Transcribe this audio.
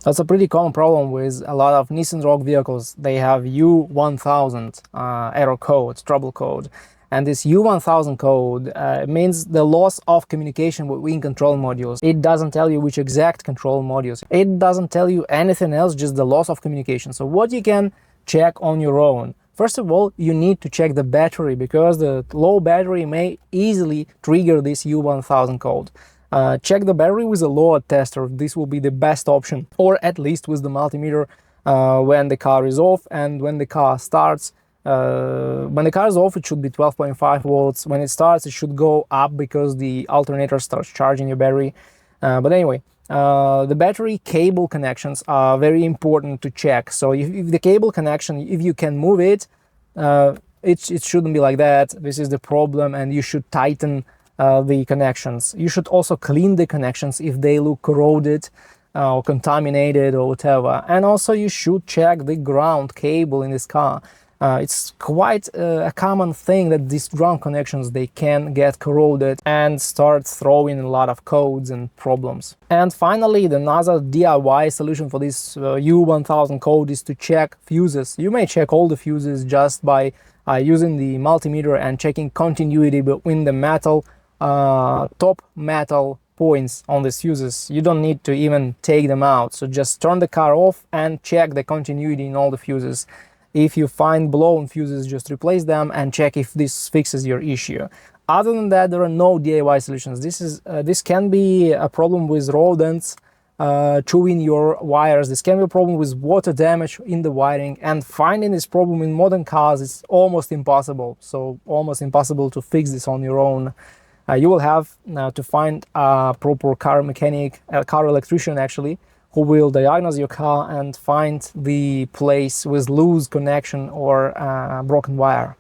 That's a pretty common problem with a lot of Nissan Rogue vehicles. They have U1000 error code, trouble code. And this U1000 code means the loss of communication between control modules. It doesn't tell you which exact control modules. It doesn't tell you anything else, just the loss of communication. So what you can check on your own. First of all, you need to check the battery, because the low battery may easily trigger this U1000 code. Check the battery with a load tester. This will be the best option, or at least with the multimeter when the car is off, and when the car starts. When the car is off, it should be 12.5 volts. When it starts, it should go up because the alternator starts charging your battery. But anyway, the battery cable connections are very important to check. So if the cable connection, if you can move it, it shouldn't be like that. This is the problem, and you should tighten the connections. You should also clean the connections if they look corroded or contaminated or whatever. And also you should check the ground cable in this car. It's quite a common thing that these ground connections, they can get corroded and start throwing a lot of codes and problems. And finally, another DIY solution for this U1000 code is to check fuses. You may check all the fuses just by using the multimeter and checking continuity between the metal top metal points on these fuses. You don't need to even take them out, so just turn the car off and check the continuity in all the fuses. If you find blown fuses, just replace them and check if this fixes your issue. Other than that, there are no DIY solutions. This can be a problem with rodents chewing your wires. This can be a problem with water damage in the wiring, and finding this problem in modern cars is almost impossible. So almost impossible to fix this on your own. You will have to find a proper car mechanic, a car electrician actually, who will diagnose your car and find the place with loose connection or broken wire.